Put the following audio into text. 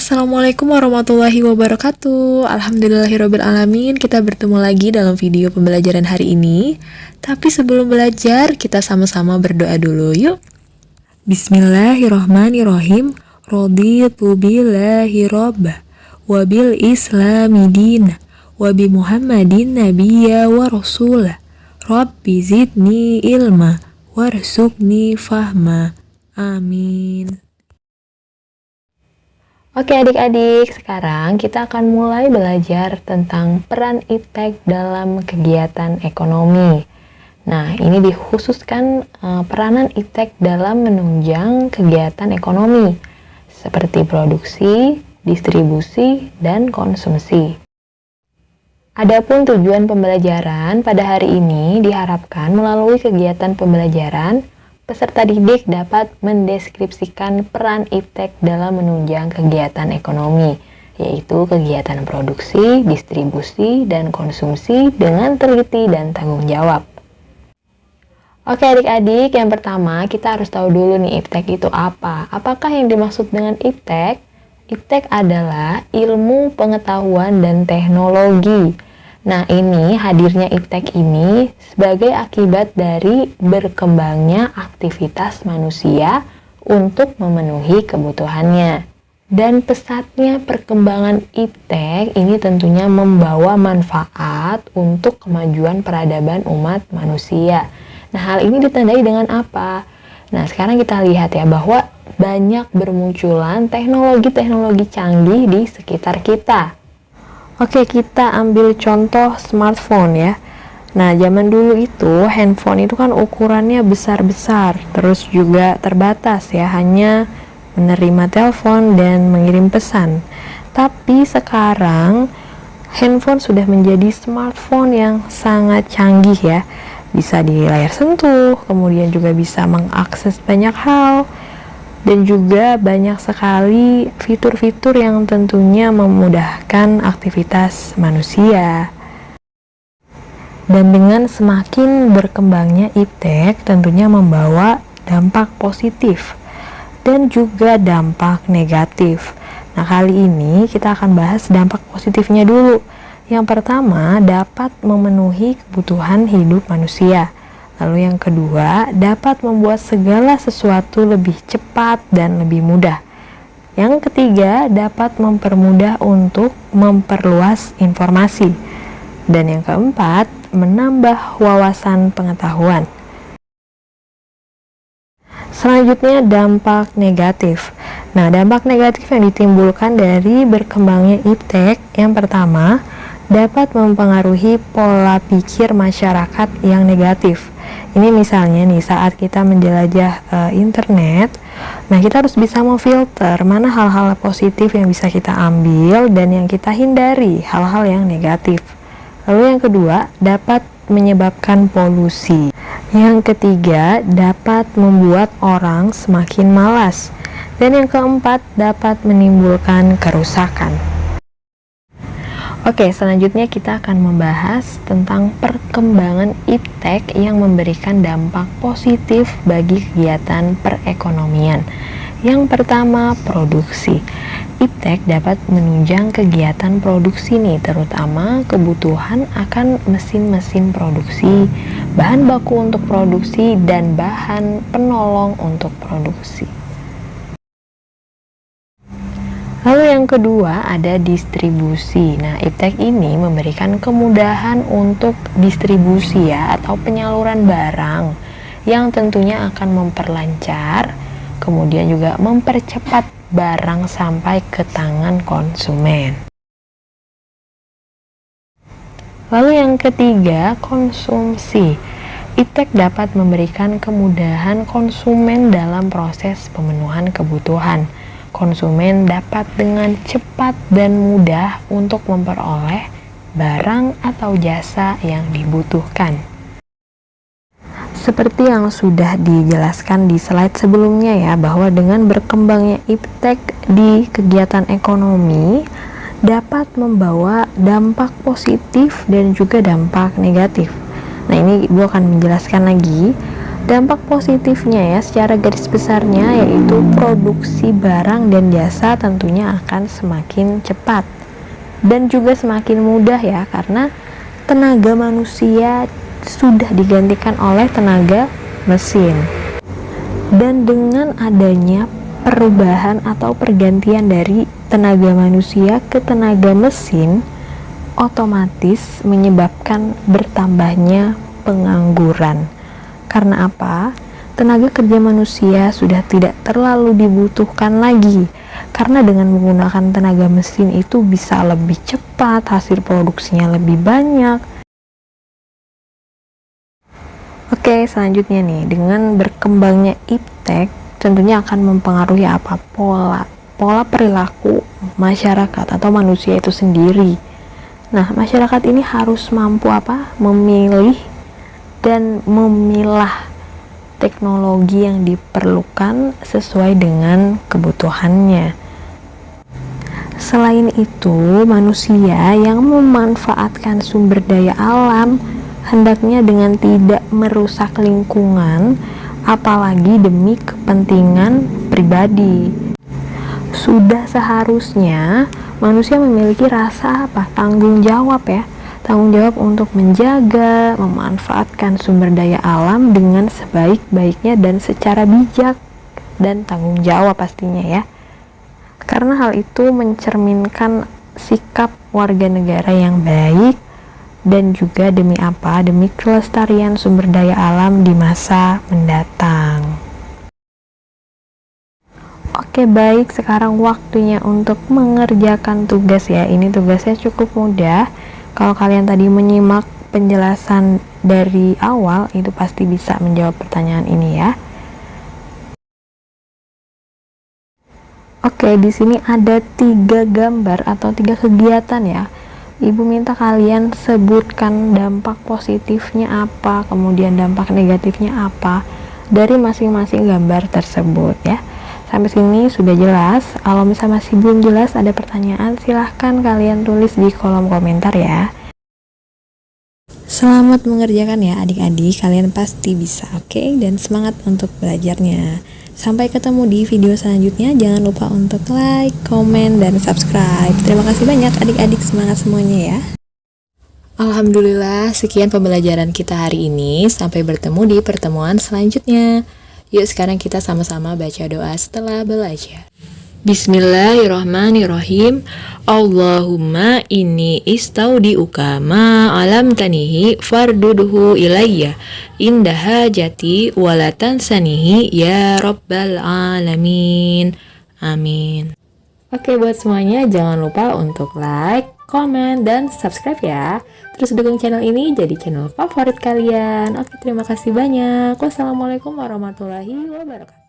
Assalamualaikum warahmatullahi wabarakatuh. Alhamdulillahirrabbilalamin. Kita bertemu lagi dalam video pembelajaran hari ini. Tapi sebelum belajar, kita sama-sama berdoa dulu yuk. Bismillahirrahmanirrahim. Raditu billahi rabbah wa bil islami dinah wa bi Muhammadin nabiyya wa rasulah. Rabbi zidni ilma warzuqni fahma. Amin. Oke adik-adik, sekarang kita akan mulai belajar tentang peran iptek dalam kegiatan ekonomi. Nah, ini dikhususkan peranan iptek dalam menunjang kegiatan ekonomi, seperti produksi, distribusi, dan konsumsi. Adapun tujuan pembelajaran pada hari ini diharapkan melalui kegiatan pembelajaran, peserta didik dapat mendeskripsikan peran iptek dalam menunjang kegiatan ekonomi, yaitu kegiatan produksi, distribusi, dan konsumsi dengan teliti dan tanggung jawab. Oke adik-adik, yang pertama kita harus tahu dulu nih iptek itu apa. Apakah yang dimaksud dengan iptek? Iptek adalah ilmu pengetahuan dan teknologi. Nah, ini hadirnya iptek ini sebagai akibat dari berkembangnya aktivitas manusia untuk memenuhi kebutuhannya. Dan pesatnya perkembangan iptek ini tentunya membawa manfaat untuk kemajuan peradaban umat manusia. Nah, hal ini ditandai dengan apa? Nah, sekarang kita lihat ya bahwa banyak bermunculan teknologi-teknologi canggih di sekitar kita. Oke, kita ambil contoh smartphone ya. Nah, zaman dulu itu handphone itu kan ukurannya besar-besar, terus juga terbatas ya, hanya menerima telepon dan mengirim pesan. Tapi sekarang handphone sudah menjadi smartphone yang sangat canggih ya. Bisa di layar sentuh, kemudian juga bisa mengakses banyak hal. Dan juga banyak sekali fitur-fitur yang tentunya memudahkan aktivitas manusia. Dan dengan semakin berkembangnya iptek tentunya membawa dampak positif dan juga dampak negatif. Nah, kali ini kita akan bahas dampak positifnya dulu. Yang pertama, dapat memenuhi kebutuhan hidup manusia. Lalu yang kedua, dapat membuat segala sesuatu lebih cepat dan lebih mudah. Yang ketiga, dapat mempermudah untuk memperluas informasi. Dan yang keempat, menambah wawasan pengetahuan. Selanjutnya, dampak negatif. Nah, dampak negatif yang ditimbulkan dari berkembangnya iptek, yang pertama, dapat mempengaruhi pola pikir masyarakat yang negatif. Ini misalnya nih saat kita menjelajah internet, nah kita harus bisa memfilter mana hal-hal positif yang bisa kita ambil dan yang kita hindari hal-hal yang negatif. Lalu yang kedua, dapat menyebabkan polusi. Yang ketiga, dapat membuat orang semakin malas. Dan yang keempat, dapat menimbulkan kerusakan. Oke, selanjutnya kita akan membahas tentang perkembangan iptek yang memberikan dampak positif bagi kegiatan perekonomian. Yang pertama, produksi. Iptek dapat menunjang kegiatan produksi nih, terutama kebutuhan akan mesin-mesin produksi, bahan baku untuk produksi, dan bahan penolong untuk produksi. Lalu yang kedua ada distribusi. Nah, iptek ini memberikan kemudahan untuk distribusi ya atau penyaluran barang yang tentunya akan memperlancar, kemudian juga mempercepat barang sampai ke tangan konsumen. Lalu yang ketiga, konsumsi. Iptek dapat memberikan kemudahan konsumen dalam proses pemenuhan kebutuhan. Konsumen dapat dengan cepat dan mudah untuk memperoleh barang atau jasa yang dibutuhkan. Seperti yang sudah dijelaskan di slide sebelumnya ya, bahwa dengan berkembangnya iptek di kegiatan ekonomi dapat membawa dampak positif dan juga dampak negatif. Nah, ini Ibu akan menjelaskan lagi Dampak positifnya ya secara garis besarnya yaitu produksi barang dan jasa tentunya akan semakin cepat dan juga semakin mudah ya, karena tenaga manusia sudah digantikan oleh tenaga mesin. Dan dengan adanya perubahan atau pergantian dari tenaga manusia ke tenaga mesin, otomatis menyebabkan bertambahnya pengangguran. Karena apa? Tenaga kerja manusia sudah tidak terlalu dibutuhkan lagi, karena dengan menggunakan tenaga mesin itu bisa lebih cepat, hasil produksinya lebih banyak. Oke, selanjutnya nih, dengan berkembangnya iptek tentunya akan mempengaruhi apa? Pola perilaku masyarakat atau manusia itu sendiri. Nah, masyarakat ini harus mampu memilih dan memilah teknologi yang diperlukan sesuai dengan kebutuhannya. Selain itu, manusia yang memanfaatkan sumber daya alam hendaknya dengan tidak merusak lingkungan, apalagi demi kepentingan pribadi. Sudah seharusnya manusia memiliki rasa tanggung jawab ya. Tanggung jawab untuk menjaga, memanfaatkan sumber daya alam dengan sebaik-baiknya dan secara bijak, dan tanggung jawab pastinya ya. Karena hal itu mencerminkan sikap warga negara yang baik dan juga demi apa? Demi kelestarian sumber daya alam di masa mendatang. Oke, baik, sekarang waktunya untuk mengerjakan tugas ya. Ini tugasnya cukup mudah. Kalau kalian tadi menyimak penjelasan dari awal, itu pasti bisa menjawab pertanyaan ini ya. Oke, di sini ada 3 gambar atau 3 kegiatan ya. Ibu minta kalian sebutkan dampak positifnya apa, kemudian dampak negatifnya apa dari masing-masing gambar tersebut ya. Sampai sini sudah jelas. Kalau misalnya masih belum jelas, ada pertanyaan, silahkan kalian tulis di kolom komentar ya. Selamat mengerjakan ya adik-adik, kalian pasti bisa, oke? Dan semangat untuk belajarnya. Sampai ketemu di video selanjutnya. Jangan lupa untuk like, komen, dan subscribe. Terima kasih banyak adik-adik, semangat semuanya ya. Alhamdulillah, sekian pembelajaran kita hari ini. Sampai bertemu di pertemuan selanjutnya. Yuk sekarang kita sama-sama baca doa setelah belajar. Bismillahirrahmanirrahim. Allahumma inni istaudiuka ma alam tanihi fardudhu ilayya indaha jati walatan sanihi ya rabbal alamin. Amin. Oke, buat semuanya jangan lupa untuk like, komen, dan subscribe ya. Terus dukung channel ini jadi channel favorit kalian. Oke, terima kasih banyak. Wassalamualaikum warahmatullahi wabarakatuh.